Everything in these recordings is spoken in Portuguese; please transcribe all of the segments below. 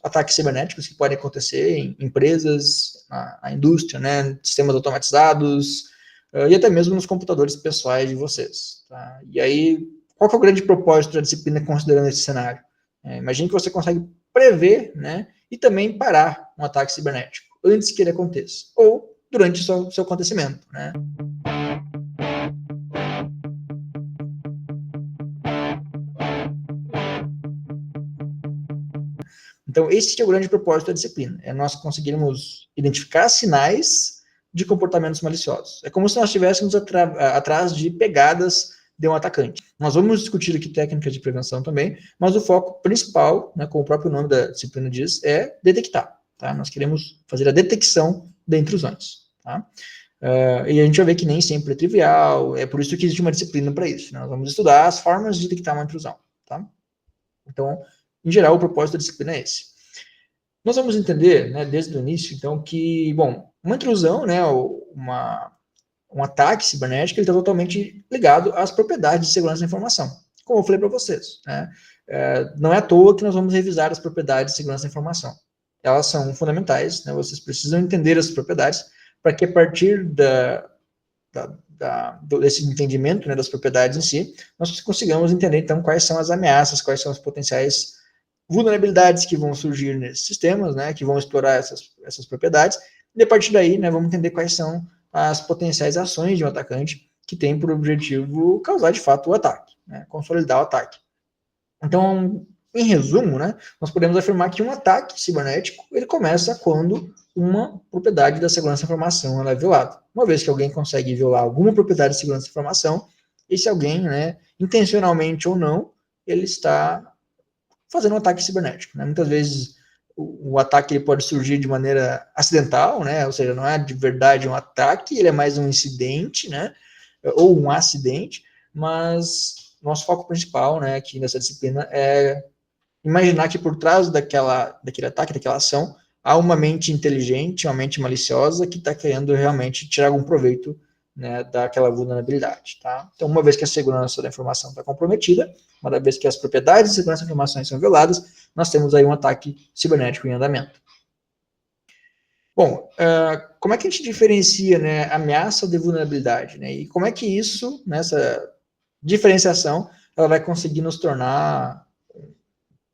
ataques cibernéticos que podem acontecer em empresas, na indústria, né, sistemas automatizados, e até mesmo nos computadores pessoais de vocês. Tá? E aí, qual que é o grande propósito da disciplina considerando esse cenário? Imagine que você consegue prever, né, e também parar um ataque cibernético antes que ele aconteça, ou durante o seu acontecimento. Né? Então, esse é o grande propósito da disciplina, é nós conseguirmos identificar sinais de comportamentos maliciosos. É como se nós estivéssemos atrás de pegadas de um atacante. Nós vamos discutir aqui técnicas de prevenção também, mas o foco principal, né, como o próprio nome da disciplina diz, é detectar. Tá? Nós queremos fazer a detecção de intrusões. Tá? E a gente vai ver que nem sempre é trivial, é por isso que existe uma disciplina para isso. Né? Nós vamos estudar as formas de detectar uma intrusão. Tá? Então, em geral, o propósito da disciplina é esse. Nós vamos entender, né, desde o início, então, que, bom, uma intrusão, né, um ataque cibernético, ele está totalmente ligado às propriedades de segurança da informação, como eu falei para vocês. Né? Não é à toa que nós vamos revisar as propriedades de segurança da informação. Elas são fundamentais, né, vocês precisam entender as propriedades para que, a partir desse entendimento, né, das propriedades em si, nós consigamos entender, então, quais são as ameaças, quais são as potenciais vulnerabilidades que vão surgir nesses sistemas, né, que vão explorar essas propriedades, e a partir daí, né, vamos entender quais são as potenciais ações de um atacante que tem por objetivo causar, de fato, o ataque, né, consolidar o ataque. Então, em resumo, né, nós podemos afirmar que um ataque cibernético, ele começa quando uma propriedade da segurança da informação ela é violada. Uma vez que alguém consegue violar alguma propriedade de segurança da informação, esse alguém, né, intencionalmente ou não, ele está fazendo um ataque cibernético. Né? Muitas vezes o ataque ele pode surgir de maneira acidental, né? Ou seja, não é de verdade um ataque, ele é mais um incidente, né? Ou um acidente, mas nosso foco principal, né, aqui nessa disciplina é imaginar que por trás daquele ataque, daquela ação, há uma mente inteligente, uma mente maliciosa que está querendo realmente tirar algum proveito, né, daquela vulnerabilidade. Tá? Então, uma vez que a segurança da informação está comprometida, uma vez que as propriedades de segurança da informação são violadas, nós temos aí um ataque cibernético em andamento. Bom, como é que a gente diferencia, né, ameaça de vulnerabilidade? Né, e como é que isso, nessa diferenciação, ela vai conseguir nos tornar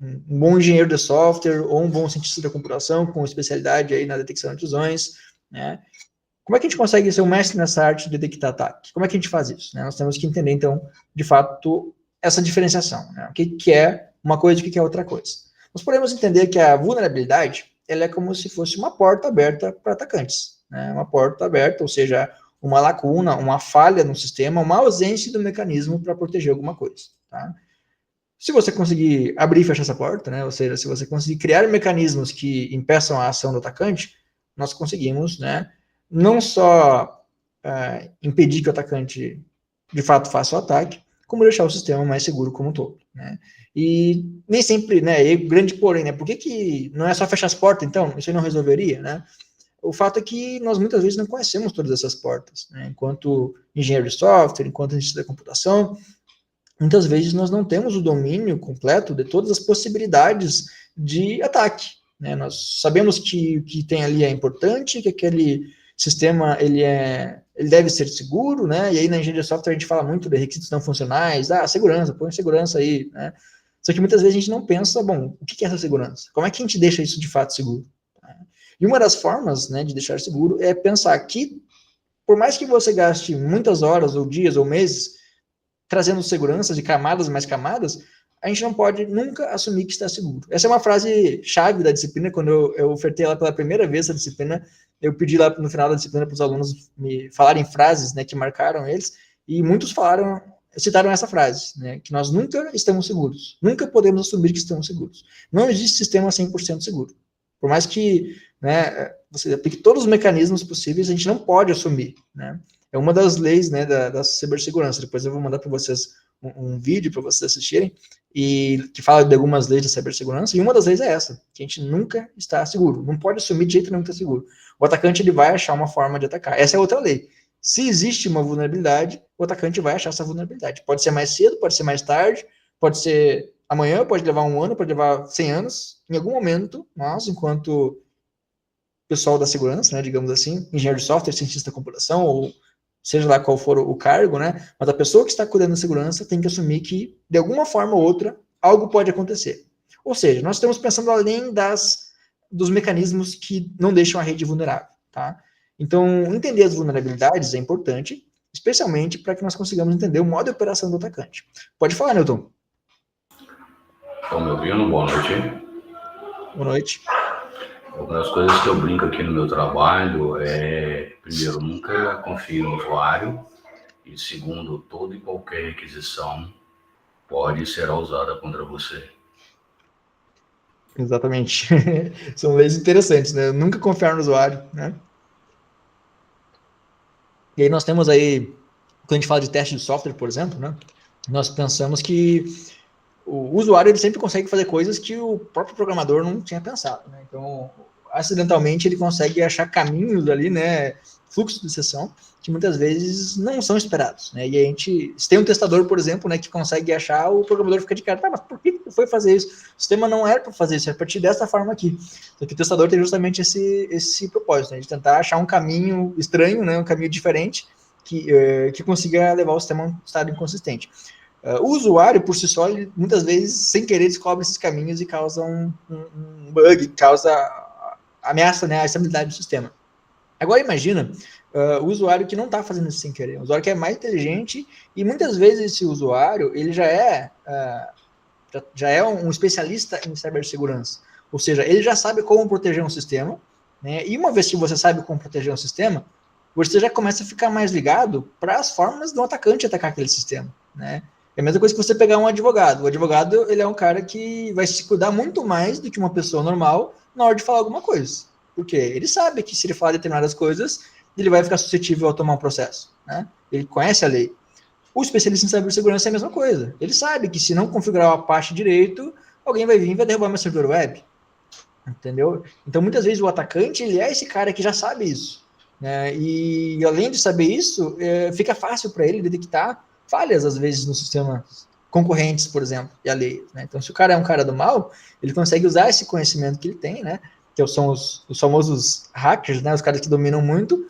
um bom engenheiro de software ou um bom cientista da computação com especialidade aí na detecção de intrusões, né? Como é que a gente consegue ser um mestre nessa arte de detectar ataque? Como é que a gente faz isso? Né? Nós temos que entender, então, de fato, essa diferenciação. Né? O que é uma coisa e o que é outra coisa. Nós podemos entender que a vulnerabilidade ela é como se fosse uma porta aberta para atacantes. Né? Uma porta aberta, ou seja, uma lacuna, uma falha no sistema, uma ausência do mecanismo para proteger alguma coisa. Tá? Se você conseguir abrir e fechar essa porta, né, ou seja, se você conseguir criar mecanismos que impeçam a ação do atacante, nós conseguimos, né, não só impedir que o atacante de fato faça o ataque, como deixar o sistema mais seguro como um todo. Né? E nem sempre, né, e grande porém, né, por que não é só fechar as portas, então? Isso aí não resolveria, né? O fato é que nós muitas vezes não conhecemos todas essas portas, né? Enquanto engenheiro de software, enquanto cientista da computação, muitas vezes nós não temos o domínio completo de todas as possibilidades de ataque. Né? Nós sabemos que o que tem ali é importante, que aquele sistema ele deve ser seguro, né? E aí na engenharia de software a gente fala muito de requisitos não funcionais, segurança, põe segurança aí, né? Só que muitas vezes a gente não pensa, bom, o que é essa segurança? Como é que a gente deixa isso de fato seguro? E uma das formas, né, de deixar seguro é pensar que, por mais que você gaste muitas horas, ou dias, ou meses, trazendo segurança de camadas mais camadas, a gente não pode nunca assumir que está seguro. Essa é uma frase chave da disciplina. Quando eu ofertei ela pela primeira vez, a disciplina, eu pedi lá no final da disciplina para os alunos me falarem frases, né, que marcaram eles, e muitos citaram essa frase, né, que nós nunca estamos seguros, nunca podemos assumir que estamos seguros. Não existe sistema 100% seguro. Por mais que, né, você aplique todos os mecanismos possíveis, a gente não pode assumir, né? É uma das leis, né, da cibersegurança. Depois eu vou mandar para vocês um vídeo para vocês assistirem, e que fala de algumas leis da cibersegurança, e uma das leis é essa, que a gente nunca está seguro, não pode assumir de jeito nenhum que está seguro. O atacante ele vai achar uma forma de atacar. Essa é outra lei. Se existe uma vulnerabilidade, o atacante vai achar essa vulnerabilidade. Pode ser mais cedo, pode ser mais tarde, pode ser amanhã, pode levar 1 ano, pode levar 100 anos. Em algum momento, nós, enquanto pessoal da segurança, né, digamos assim, engenheiro de software, cientista da computação, ou seja lá qual for o cargo, né, mas a pessoa que está cuidando da segurança tem que assumir que, de alguma forma ou outra, algo pode acontecer. Ou seja, nós estamos pensando além dos mecanismos que não deixam a rede vulnerável, tá? Então, entender as vulnerabilidades é importante, especialmente para que nós consigamos entender o modo de operação do atacante. Pode falar, Newton. Estão me ouvindo? Boa noite. Boa noite. Uma das coisas que eu brinco aqui no meu trabalho é, primeiro, nunca confie no usuário, e segundo, toda e qualquer requisição pode ser usada contra você. Exatamente. São leis interessantes, né? Nunca confiar no usuário, né? E aí nós temos aí, quando a gente fala de teste de software, por exemplo, né? Nós pensamos que o usuário ele sempre consegue fazer coisas que o próprio programador não tinha pensado, né? Então, acidentalmente, ele consegue achar caminhos ali, né? Fluxo de sessão que muitas vezes não são esperados, né? E a gente, se tem um testador, por exemplo, né, que consegue achar, o programador fica de cara, tá, mas por que tu foi fazer isso? O sistema não era para fazer isso, era para partir dessa forma aqui. Só que o testador tem justamente esse propósito, né, de tentar achar um caminho estranho, né, um caminho diferente que consiga levar o sistema a um estado inconsistente. O usuário, por si só, ele, muitas vezes, sem querer, descobre esses caminhos e causa um bug, causa ameaça, né, a estabilidade do sistema. Agora imagina o usuário que não está fazendo isso sem querer, o usuário que é mais inteligente e muitas vezes esse usuário ele já é um especialista em cibersegurança, ou seja, ele já sabe como proteger um sistema, né? E uma vez que você sabe como proteger um sistema, você já começa a ficar mais ligado para as formas do atacante atacar aquele sistema, né? É a mesma coisa que você pegar um advogado. O advogado ele é um cara que vai se cuidar muito mais do que uma pessoa normal na hora de falar alguma coisa. Porque ele sabe que se ele falar determinadas coisas, ele vai ficar suscetível a tomar um processo, né? Ele conhece a lei. O especialista em cibersegurança é a mesma coisa. Ele sabe que se não configurar a parte direito, alguém vai vir e vai derrubar meu servidor web. Entendeu? Então, muitas vezes, o atacante, ele é esse cara que já sabe isso, né? E, além de saber isso, fica fácil para ele detectar falhas, às vezes, no sistema concorrentes, por exemplo, e alheios, né? Então, se o cara é um cara do mal, ele consegue usar esse conhecimento que ele tem, né? Que são os famosos hackers, né? Os caras que dominam muito,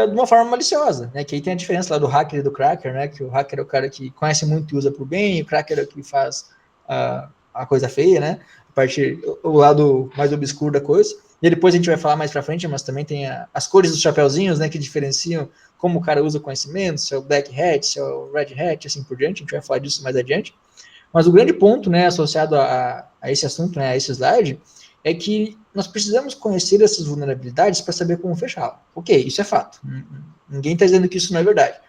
de uma forma maliciosa, né? Que aí tem a diferença lá do hacker e do cracker, né? Que o hacker é o cara que conhece muito e usa para o bem, e o cracker é o que faz a coisa feia, né? O lado mais obscuro da coisa. E depois a gente vai falar mais pra frente, mas também tem as cores dos chapeuzinhos, né, que diferenciam como o cara usa o conhecimento, se é o black hat, se é o red hat, assim por diante. A gente vai falar disso mais adiante. Mas o grande ponto, né, associado a esse assunto, né, a esse slide, é que nós precisamos conhecer essas vulnerabilidades para saber como fechá-la. Ok, isso é fato. Ninguém está dizendo que isso não é verdade.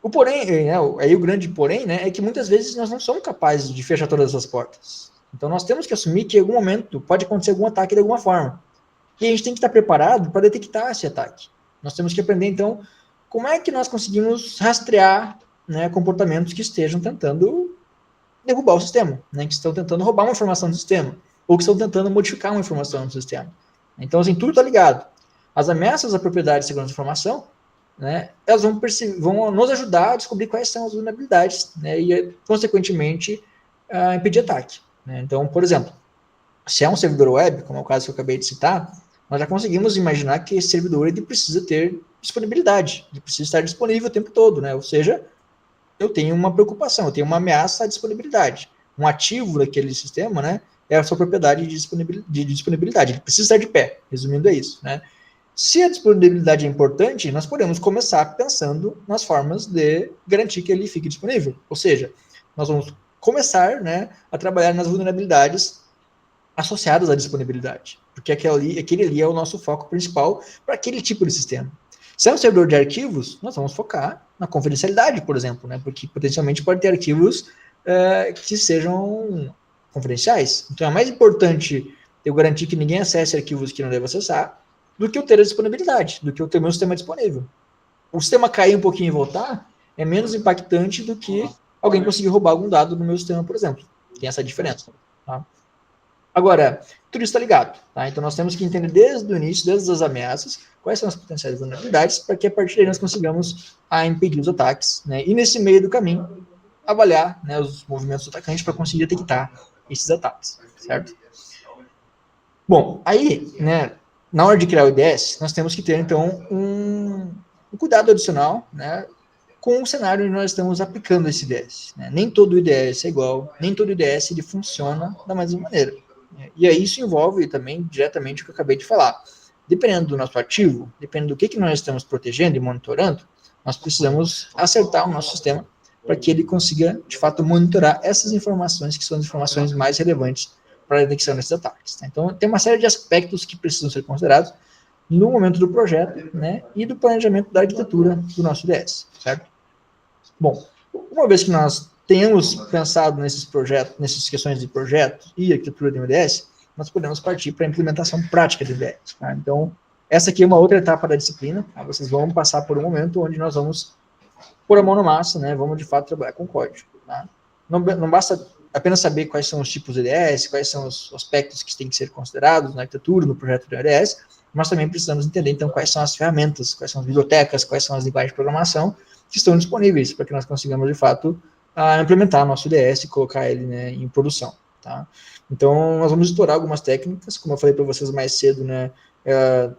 O porém, né, aí o grande porém, né, é que muitas vezes nós não somos capazes de fechar todas essas portas. Então nós temos que assumir que em algum momento pode acontecer algum ataque de alguma forma. E a gente tem que estar preparado para detectar esse ataque. Nós temos que aprender, então, como é que nós conseguimos rastrear, né, comportamentos que estejam tentando derrubar o sistema, né, que estão tentando roubar uma informação do sistema, ou que estão tentando modificar uma informação do sistema. Então, assim, tudo está ligado. As ameaças à propriedade de segurança da informação, né, elas vão nos ajudar a descobrir quais são as vulnerabilidades, né, e, consequentemente, impedir ataque. Né? Então, por exemplo, se é um servidor web, como é o caso que eu acabei de citar, nós já conseguimos imaginar que esse servidor ele precisa ter disponibilidade, ele precisa estar disponível o tempo todo, né? Ou seja, eu tenho uma preocupação, eu tenho uma ameaça à disponibilidade. Um ativo daquele sistema, né, é a sua propriedade de disponibilidade. Ele precisa estar de pé, resumindo é isso, né? Se a disponibilidade é importante, nós podemos começar pensando nas formas de garantir que ele fique disponível. Ou seja, nós vamos começar, né, a trabalhar nas vulnerabilidades associadas à disponibilidade, porque aquele ali é o nosso foco principal para aquele tipo de sistema. Se é um servidor de arquivos, nós vamos focar na confidencialidade, por exemplo, né, porque potencialmente pode ter arquivos que sejam confidenciais. Então é mais importante eu garantir que ninguém acesse arquivos que não deve acessar do que eu ter a disponibilidade, do que eu ter meu sistema disponível. O sistema cair um pouquinho e voltar é menos impactante do que alguém conseguir roubar algum dado no meu sistema, por exemplo. Tem essa diferença. Tá? Agora, tudo isso está ligado. Tá? Então, nós temos que entender desde o início, desde as ameaças, quais são as potenciais vulnerabilidades, para que a partir daí nós consigamos impedir os ataques. Né? E nesse meio do caminho, avaliar, né, os movimentos do atacante para conseguir detectar esses ataques, certo? Bom, aí, né, na hora de criar o IDS, nós temos que ter, então, um cuidado adicional, né, com o cenário onde nós estamos aplicando esse IDS. Né? Nem todo IDS é igual, nem todo IDS ele funciona da mesma maneira. Né? E aí isso envolve também diretamente o que eu acabei de falar. Dependendo do nosso ativo, dependendo do que nós estamos protegendo e monitorando, nós precisamos acertar o nosso sistema para que ele consiga, de fato, monitorar essas informações que são as informações mais relevantes para a detecção desses ataques. Tá? Então, tem uma série de aspectos que precisam ser considerados no momento do projeto, né, e do planejamento da arquitetura do nosso IDS, certo? Bom, uma vez que nós tenhamos pensado nesses projetos, nessas questões de projeto e arquitetura do IDS, nós podemos partir para a implementação prática do IDS. Tá? Então, essa aqui é uma outra etapa da disciplina. Tá? Vocês vão passar por um momento onde nós vamos pôr a mão na massa, né? Vamos de fato trabalhar com código. Tá? Não basta apenas saber quais são os tipos de IDS, quais são os aspectos que têm que ser considerados na arquitetura, no projeto do IDS, mas também precisamos entender, então, quais são as ferramentas, quais são as bibliotecas, quais são as linguagens de programação que estão disponíveis para que nós consigamos, de fato, implementar nosso IDS e colocar ele, né, em produção. Tá? Então, nós vamos explorar algumas técnicas, como eu falei para vocês mais cedo, né,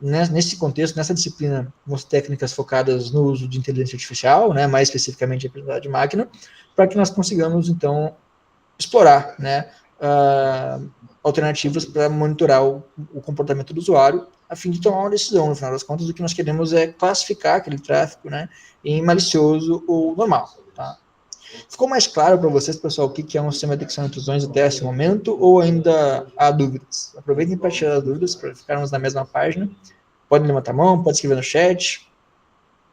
nesse contexto, nessa disciplina, algumas técnicas focadas no uso de inteligência artificial, né, mais especificamente a aprendizagem de máquina, para que nós consigamos, então, explorar, né, alternativas para monitorar o comportamento do usuário, a fim de tomar uma decisão. No final das contas, o que nós queremos é classificar aquele tráfego, né, em malicioso ou normal. Tá? Ficou mais claro para vocês, pessoal, o que é um sistema de detecção de intrusões até esse momento, ou ainda há dúvidas? Aproveitem para tirar as dúvidas, para ficarmos na mesma página. Podem levantar a mão, pode escrever no chat.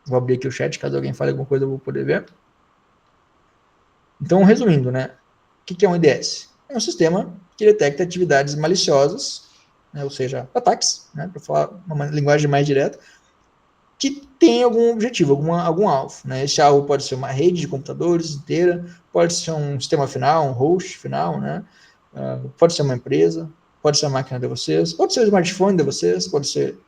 Vou abrir aqui o chat, caso alguém fale alguma coisa eu vou poder ver. Então, resumindo, né, o que é um IDS? É um sistema que detecta atividades maliciosas, né, ou seja, ataques, né, para falar uma linguagem mais direta, que tem algum objetivo, algum alvo. Né? Esse alvo pode ser uma rede de computadores inteira, pode ser um sistema final, um host final, né? Pode ser uma empresa, pode ser a máquina de vocês, pode ser o smartphone de vocês, pode ser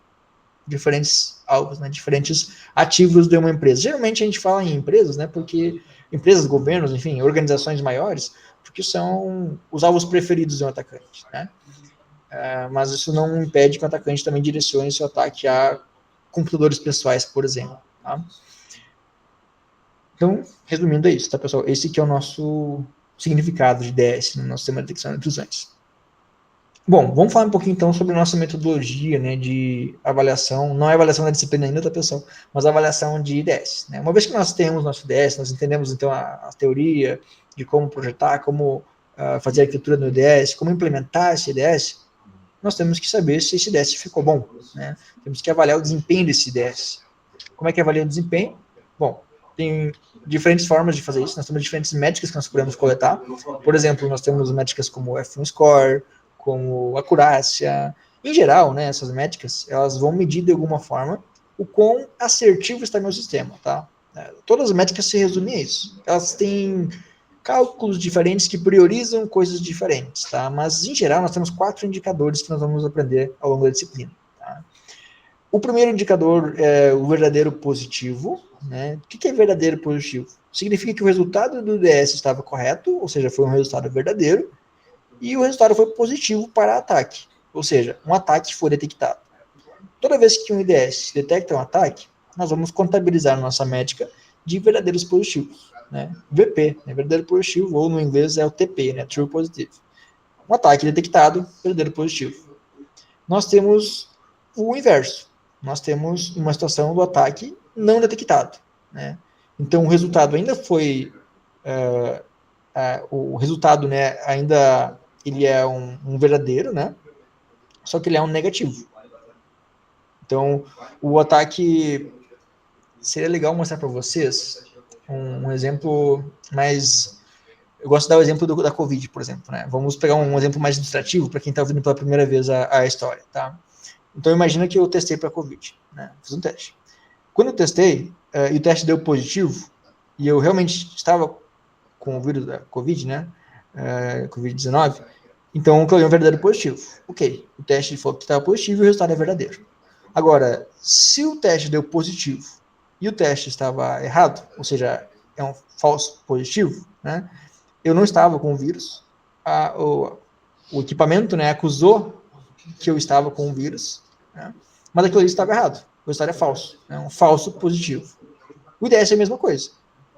diferentes alvos, né? Diferentes ativos de uma empresa. Geralmente a gente fala em empresas, né? Porque empresas, governos, enfim, organizações maiores, porque são os alvos preferidos de um atacante, né? Mas isso não impede que o atacante também direcione seu ataque a computadores pessoais, por exemplo. Tá? Então, resumindo é isso, tá, pessoal? Esse que é o nosso significado de IDS no nosso sistema de detecção de intrusões. Bom, vamos falar um pouquinho então sobre a nossa metodologia, né, de avaliação, não é avaliação da disciplina ainda, tá, pessoal? Mas avaliação de IDS. Né? Uma vez que nós temos nosso IDS, nós entendemos então a teoria de como projetar, como fazer a arquitetura no IDS, como implementar esse IDS, nós temos que saber se esse IDS ficou bom, né? Temos que avaliar o desempenho desse IDS. Como é que avalia o desempenho? Bom, tem diferentes formas de fazer isso, nós temos diferentes métricas que nós podemos coletar. Por exemplo, nós temos métricas como o F1 Score, como acurácia. Em geral, né, essas métricas, elas vão medir de alguma forma o quão assertivo está meu sistema, tá? Todas as métricas se resumem a isso. Elas têm cálculos diferentes que priorizam coisas diferentes, tá? Mas, em geral, nós temos 4 indicadores que nós vamos aprender ao longo da disciplina. Tá? O primeiro indicador é o verdadeiro positivo. Né? O que é verdadeiro positivo? Significa que o resultado do IDS estava correto, ou seja, foi um resultado verdadeiro, e o resultado foi positivo para ataque, ou seja, um ataque foi detectado. Toda vez que um IDS detecta um ataque, nós vamos contabilizar nossa métrica de verdadeiros positivos. Né? VP, né? Verdadeiro positivo, ou no inglês é o TP, né? True Positive. Um ataque detectado, verdadeiro positivo. Nós temos o inverso. Nós temos uma situação do ataque não detectado. Né? Então, o resultado ainda foi... o resultado, né, ainda ele é um verdadeiro, né? Só que ele é um negativo. Então, o ataque... Seria legal mostrar para vocês um exemplo mais... Eu gosto de dar o exemplo da Covid, por exemplo. Né? Vamos pegar um exemplo mais ilustrativo para quem está ouvindo pela primeira vez a história. Tá? Então, imagina que eu testei para a Covid. Né? Fiz um teste. Quando eu testei, e o teste deu positivo, e eu realmente estava com o vírus da Covid, né? Covid-19, então eu coloquei um verdadeiro positivo. Ok, o teste falou que estava positivo e o resultado é verdadeiro. Agora, se o teste deu positivo e o teste estava errado, ou seja, é um falso positivo, né? Eu não estava com o vírus, o equipamento, né, acusou que eu estava com o vírus, né? Mas aquilo ali estava errado, o resultado é falso, é um falso positivo. O IDS é a mesma coisa.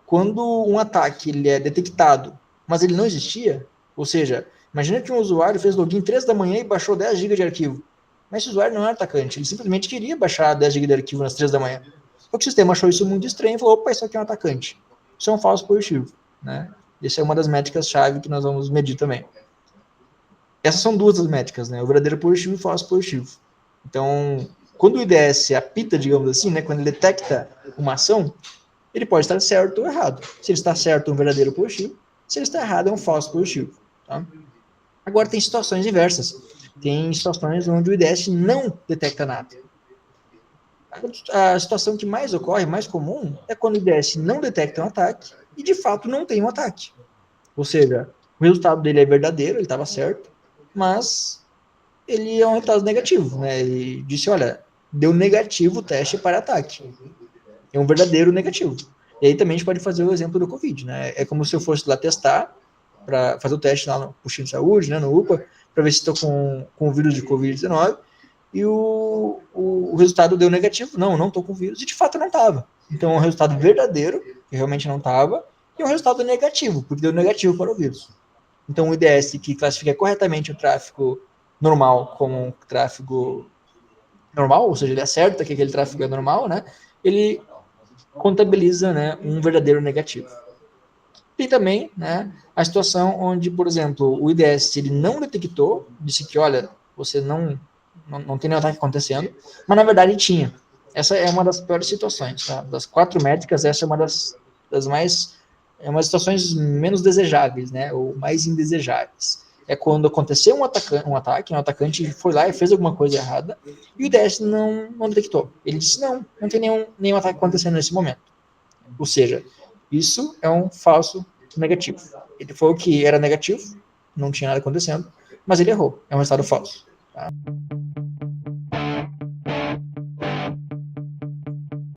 Quando um ataque ele é detectado, mas ele não existia, ou seja, imagina que um usuário fez login 3 da manhã e baixou 10 GB de arquivo. Mas esse usuário não era atacante, ele simplesmente queria baixar 10 GB de arquivo nas 3 da manhã. Só que o sistema achou isso muito estranho e falou, opa, isso aqui é um atacante. Isso é um falso positivo, né? Essa é uma das métricas-chave que nós vamos medir também. Essas são duas das métricas, né? O verdadeiro positivo e o falso positivo. Então, quando o IDS apita, digamos assim, né? Quando ele detecta uma ação, ele pode estar certo ou errado. Se ele está certo, é um verdadeiro positivo. Se ele está errado, é um falso positivo. Tá? Agora, tem situações diversas. Tem situações onde o IDS não detecta nada. A situação que mais ocorre, mais comum, é quando o IDS não detecta um ataque e, de fato, não tem um ataque. Ou seja, o resultado dele é verdadeiro, ele estava certo, mas ele é um resultado negativo. Né? Ele disse, olha, deu negativo o teste para ataque. É um verdadeiro negativo. E aí também a gente pode fazer o exemplo do Covid, né? É como se eu fosse lá testar, para fazer o teste lá no postinho de saúde, né, no UPA, para ver se estou com o vírus de Covid-19, e o resultado deu negativo. Não estou com vírus, e de fato não estava. Então é um resultado verdadeiro, que realmente não estava, e um resultado negativo, porque deu negativo para o vírus. Então o IDS, que classifica corretamente o tráfego normal como um tráfego normal, ou seja, ele acerta que aquele tráfego é normal, né? Ele contabiliza, né, um verdadeiro negativo. Tem também, né, a situação onde, por exemplo, o IDS ele não detectou, disse que, olha, você não tem nenhum ataque acontecendo, mas na verdade tinha. Essa é uma das piores situações, tá? Das 4 métricas, essa é uma das mais, é uma das situações menos desejáveis, né, ou mais indesejáveis. É quando aconteceu um ataque, um atacante foi lá e fez alguma coisa errada, e o IDS não detectou. Ele disse, não tem nenhum ataque acontecendo nesse momento. Ou seja, isso é um falso negativo. Ele falou que era negativo, não tinha nada acontecendo, mas ele errou. É um resultado falso. Tá?